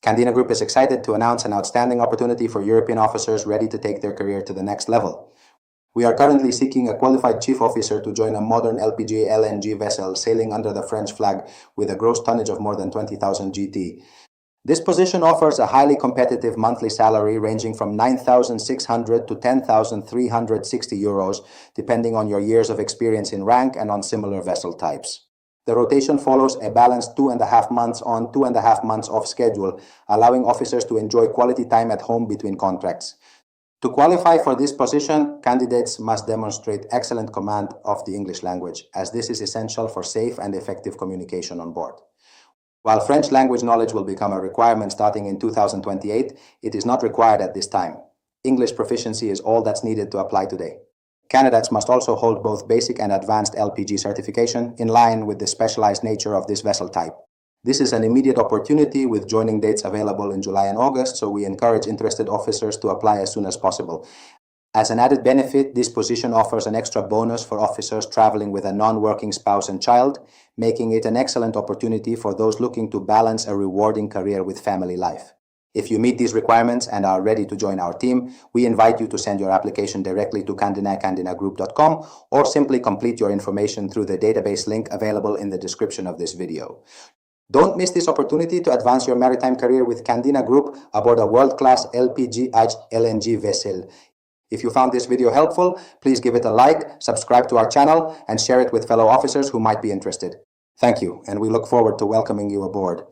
Candina Group is excited to announce an outstanding opportunity for European officers ready to take their career to the next level. We are currently seeking a qualified chief officer to join a modern LPG LNG vessel sailing under the French flag with a gross tonnage of more than 20,000 GT. This position offers a highly competitive monthly salary ranging from 9,600 to 10,360 euros, depending on your years of experience in rank and on similar vessel types. The rotation follows a balanced 2.5 months on, 2.5 months off schedule, allowing officers to enjoy quality time at home between contracts. To qualify for this position, candidates must demonstrate excellent command of the English language, as this is essential for safe and effective communication on board. While French language knowledge will become a requirement starting in 2028, it is not required at this time. English proficiency is all that's needed to apply today. Candidates must also hold both basic and advanced LPG certification in line with the specialized nature of this vessel type. This is an immediate opportunity with joining dates available in July and August, so we encourage interested officers to apply as soon as possible. As an added benefit, this position offers an extra bonus for officers traveling with a non-working spouse and child, making it an excellent opportunity for those looking to balance a rewarding career with family life. If you meet these requirements and are ready to join our team, we invite you to send your application directly to candinagroup.com or simply complete your information through the database link available in the description of this video. Don't miss this opportunity to advance your maritime career with Candina Group aboard a world-class LPG LNG vessel. If you found this video helpful, please give it a like, subscribe to our channel, and share it with fellow officers who might be interested. Thank you, and we look forward to welcoming you aboard.